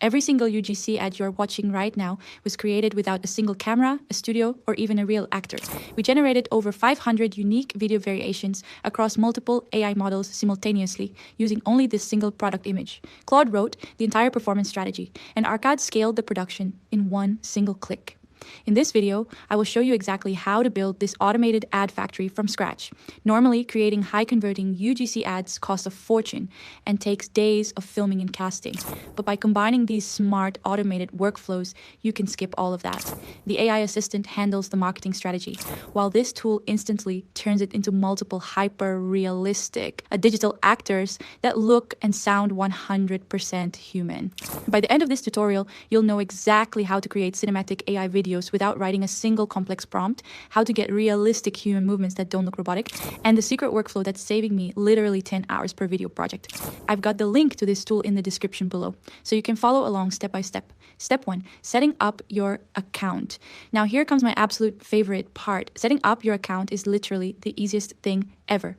Every single UGC ad you're watching right now was created without a single camera, a studio, or even a real actor. We generated over 500 unique video variations across multiple AI models simultaneously using only this single product image. Claude wrote the entire performance strategy, and Arcad scaled the production in one single click. In this video, I will show you exactly how to build this automated ad factory from scratch. Normally, creating high-converting UGC ads costs a fortune and takes days of filming and casting. But by combining these smart, automated workflows, you can skip all of that. The AI assistant handles the marketing strategy, while this tool instantly turns it into multiple hyper-realistic digital actors that look and sound 100% human. By the end of this tutorial, you'll know exactly how to create cinematic AI videos without writing a single complex prompt, how to get realistic human movements that don't look robotic, and the secret workflow that's saving me literally 10 hours per video project. I've got the link to this tool in the description below, so you can follow along step by step. Step 1, setting up your account. Now here comes my absolute favorite part. Setting up your account is literally the easiest thing ever.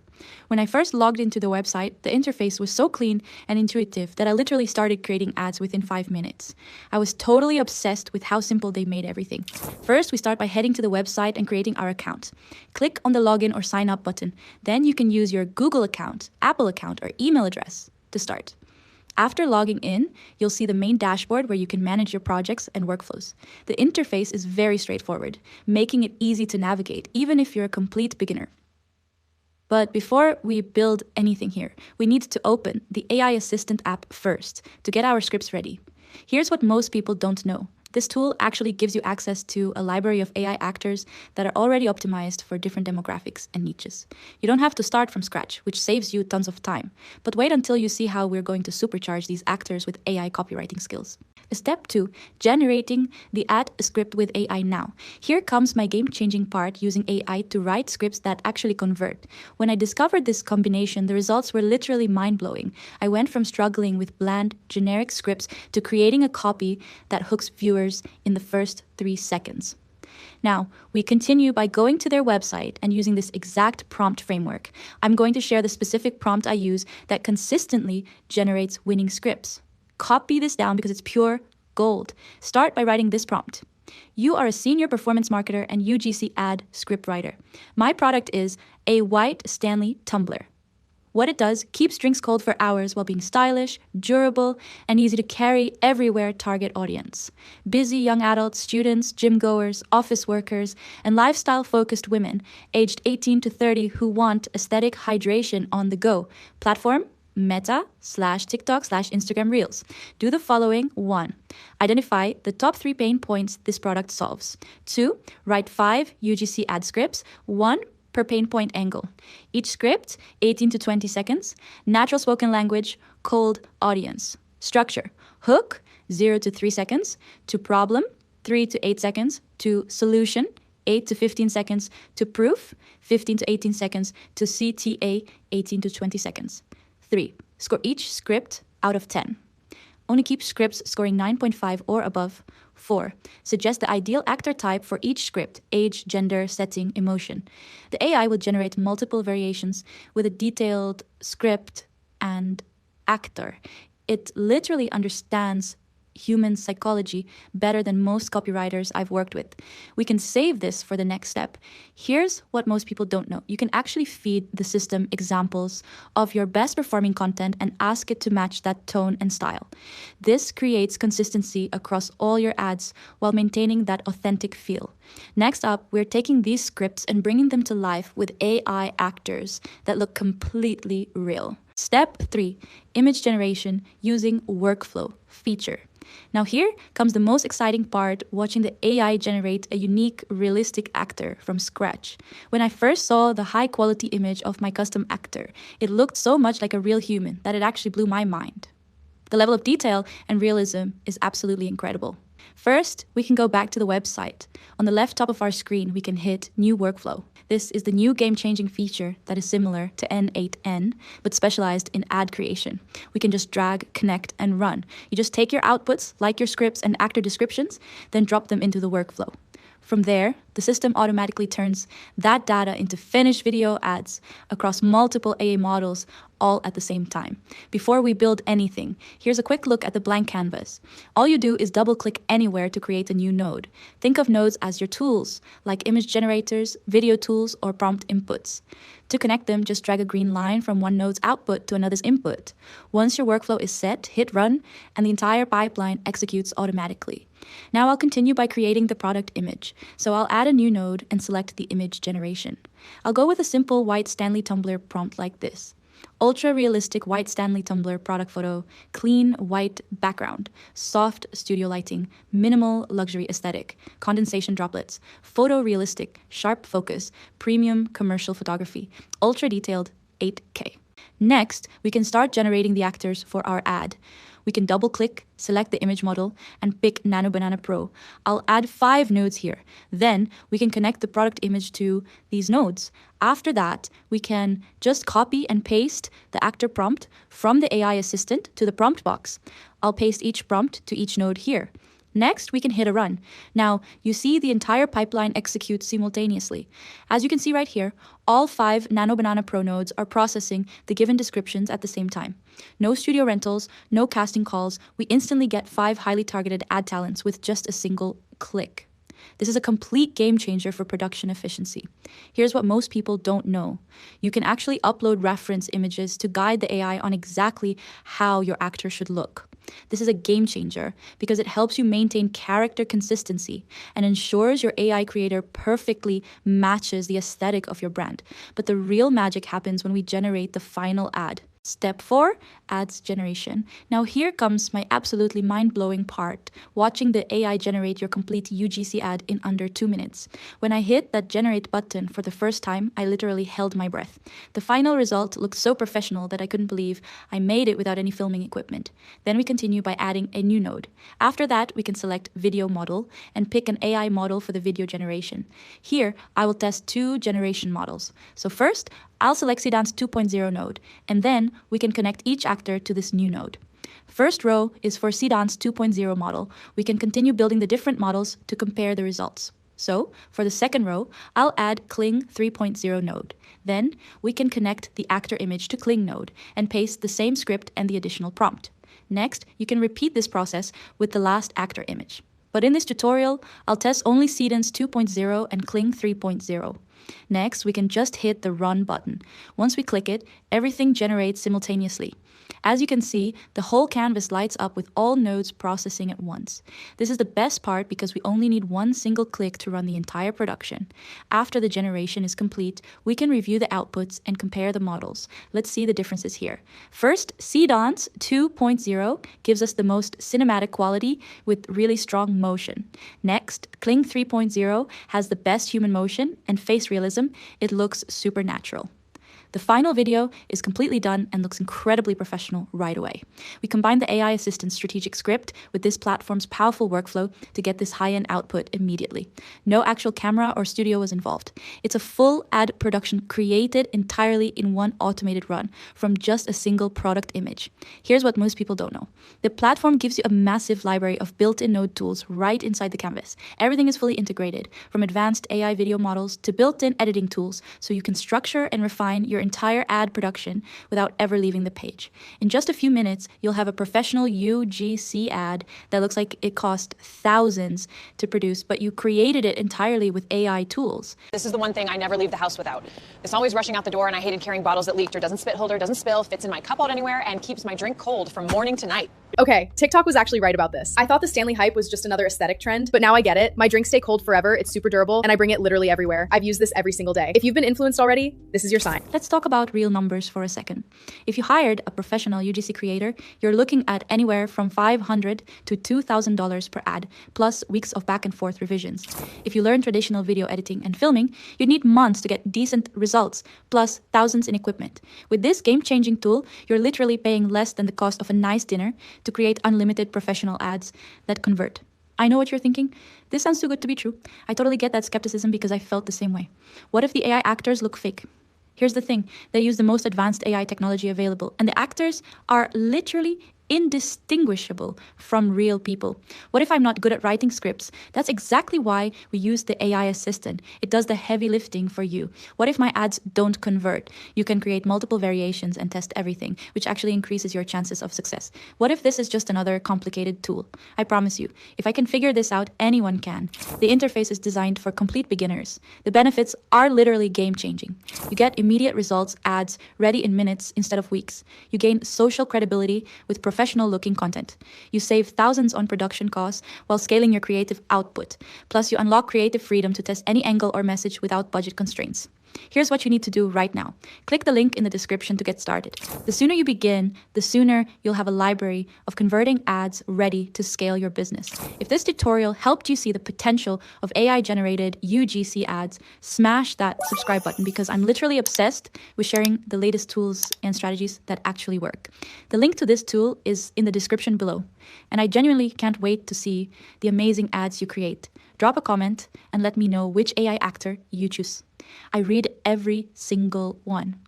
When I first logged into the website, the interface was so clean and intuitive that I literally started creating ads within 5 minutes. I was totally obsessed with how simple they made everything. First, we start by heading to the website and creating our account. Click on the login or sign up button. Then you can use your Google account, Apple account, or email address to start. After logging in, you'll see the main dashboard where you can manage your projects and workflows. The interface is very straightforward, making it easy to navigate, even if you're a complete beginner. But before we build anything here, we need to open the AI Assistant app first to get our scripts ready. Here's what most people don't know. This tool actually gives you access to a library of AI actors that are already optimized for different demographics and niches. You don't have to start from scratch, which saves you tons of time. But wait until you see how we're going to supercharge these actors with AI copywriting skills. Step 2, generating the ad script with AI now. Here comes my game-changing part, using AI to write scripts that actually convert. When I discovered this combination, the results were literally mind-blowing. I went from struggling with bland, generic scripts to creating a copy that hooks viewers in the first 3 seconds. Now, we continue by going to their website and using this exact prompt framework. I'm going to share the specific prompt I use that consistently generates winning scripts. Copy this down because it's pure gold. Start by writing this prompt. You are a senior performance marketer and UGC ad script writer. My product is a white Stanley tumbler. What it does, keeps drinks cold for hours while being stylish, durable, and easy to carry everywhere target audience. Busy young adults, students, gym goers, office workers, and lifestyle-focused women aged 18 to 30 who want aesthetic hydration on the go. Platform? Meta/TikTok/Instagram Reels. Do the following. 1. Identify the top 3 pain points this product solves. 2. Write 5 UGC ad scripts, 1 per pain point angle. Each script, 18 to 20 seconds. Natural spoken language, cold audience. Structure. Hook, 0 to 3 seconds. To problem, 3 to 8 seconds. To solution, 8 to 15 seconds. To proof, 15 to 18 seconds. To CTA, 18 to 20 seconds. 3. Score each script out of 10. Only keep scripts scoring 9.5 or above. 4. Suggest the ideal actor type for each script: age, gender, setting, emotion. The AI will generate multiple variations with a detailed script and actor. It literally understands human psychology better than most copywriters I've worked with. We can save this for the next step. Here's what most people don't know. You can actually feed the system examples of your best performing content and ask it to match that tone and style. This creates consistency across all your ads while maintaining that authentic feel. Next up, we're taking these scripts and bringing them to life with AI actors that look completely real. Step 3, image generation using workflow feature. Now here comes the most exciting part, watching the AI generate a unique, realistic actor from scratch. When I first saw the high-quality image of my custom actor, it looked so much like a real human that it actually blew my mind. The level of detail and realism is absolutely incredible. First, we can go back to the website. On the left top of our screen, we can hit New Workflow. This is the new game-changing feature that is similar to N8N, but specialized in ad creation. We can just drag, connect, and run. You just take your outputs, like your scripts and actor descriptions, then drop them into the workflow. From there, the system automatically turns that data into finished video ads across multiple AI models, all at the same time. Before we build anything, here's a quick look at the blank canvas. All you do is double-click anywhere to create a new node. Think of nodes as your tools, like image generators, video tools, or prompt inputs. To connect them, just drag a green line from one node's output to another's input. Once your workflow is set, hit run, and the entire pipeline executes automatically. Now I'll continue by creating the product image. So I'll add a new node and select the image generation. I'll go with a simple white Stanley tumbler prompt like this. Ultra-realistic white Stanley tumbler product photo, clean white background, soft studio lighting, minimal luxury aesthetic, condensation droplets, photorealistic, sharp focus, premium commercial photography, ultra-detailed 8K. Next, we can start generating the actors for our ad. We can double-click, select the image model, and pick Nano Banana Pro. I'll add 5 nodes here. Then we can connect the product image to these nodes. After that, we can just copy and paste the actor prompt from the AI assistant to the prompt box. I'll paste each prompt to each node here. Next, we can hit a run. Now, you see the entire pipeline executes simultaneously. As you can see right here, all 5 Nano Banana Pro nodes are processing the given descriptions at the same time. No studio rentals, no casting calls. We instantly get 5 highly targeted ad talents with just a single click. This is a complete game changer for production efficiency. Here's what most people don't know. You can actually upload reference images to guide the AI on exactly how your actor should look. This is a game changer because it helps you maintain character consistency and ensures your AI creator perfectly matches the aesthetic of your brand. But the real magic happens when we generate the final ad. Step 4, ads generation. Now here comes my absolutely mind-blowing part, watching the AI generate your complete UGC ad in under 2 minutes. When I hit that generate button for the first time, I literally held my breath. The final result looked so professional that I couldn't believe I made it without any filming equipment. Then we continue by adding a new node. After that, we can select video model and pick an AI model for the video generation. Here, I will test 2 generation models. So first, I'll select Sedan's 2.0 node, and then we can connect each actor to this new node. First row is for Sedan's 2.0 model. We can continue building the different models to compare the results. So, for the second row, I'll add Kling 3.0 node. Then, we can connect the actor image to Kling node and paste the same script and the additional prompt. Next, you can repeat this process with the last actor image. But in this tutorial, I'll test only Sedan's 2.0 and Kling 3.0. Next, we can just hit the Run button. Once we click it, everything generates simultaneously. As you can see, the whole canvas lights up with all nodes processing at once. This is the best part because we only need one single click to run the entire production. After the generation is complete, we can review the outputs and compare the models. Let's see the differences here. First, Sedan's 2.0 gives us the most cinematic quality with really strong motion. Next, Kling 3.0 has the best human motion and face realism. It looks supernatural. The final video is completely done and looks incredibly professional right away. We combined the AI assistant's strategic script with this platform's powerful workflow to get this high-end output immediately. No actual camera or studio was involved. It's a full ad production created entirely in one automated run from just a single product image. Here's what most people don't know. The platform gives you a massive library of built-in node tools right inside the canvas. Everything is fully integrated, from advanced AI video models to built-in editing tools, so you can structure and refine your entire ad production without ever leaving the page. In just a few minutes, you'll have a professional UGC ad that looks like it cost thousands to produce, but you created it entirely with AI tools. This is the one thing I never leave the house without. It's always rushing out the door, and I hated carrying bottles that leaked or doesn't spit holder, doesn't spill, fits in my cup out anywhere, and keeps my drink cold from morning to night. Okay, TikTok was actually right about this. I thought the Stanley hype was just another aesthetic trend, but now I get it. My drinks stay cold forever, it's super durable, and I bring it literally everywhere. I've used this every single day. If you've been influenced already, this is your sign. Let's talk about real numbers for a second. If you hired a professional UGC creator, you're looking at anywhere from $500 to $2,000 per ad, plus weeks of back and forth revisions. If you learn traditional video editing and filming, you'd need months to get decent results, plus thousands in equipment. With this game-changing tool, you're literally paying less than the cost of a nice dinner to create unlimited professional ads that convert. I know what you're thinking. This sounds too good to be true. I totally get that skepticism because I felt the same way. What if the AI actors look fake? Here's the thing, they use the most advanced AI technology available, and the actors are literally indistinguishable from real people. What if I'm not good at writing scripts? That's exactly why we use the AI assistant. It does the heavy lifting for you. What if my ads don't convert? You can create multiple variations and test everything, which actually increases your chances of success. What if this is just another complicated tool? I promise you, if I can figure this out, anyone can. The interface is designed for complete beginners. The benefits are literally game-changing. You get immediate results, ads ready in minutes instead of weeks. You gain social credibility with professional-looking content. You save thousands on production costs while scaling your creative output. Plus, you unlock creative freedom to test any angle or message without budget constraints. Here's what you need to do right now. Click the link in the description to get started. The sooner you begin, the sooner you'll have a library of converting ads ready to scale your business. If this tutorial helped you see the potential of AI-generated UGC ads, smash that subscribe button because I'm literally obsessed with sharing the latest tools and strategies that actually work. The link to this tool is in the description below, and I genuinely can't wait to see the amazing ads you create. Drop a comment and let me know which AI actor you choose. I read every single one.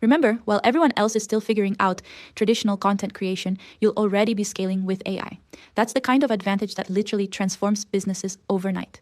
Remember, while everyone else is still figuring out traditional content creation, you'll already be scaling with AI. That's the kind of advantage that literally transforms businesses overnight.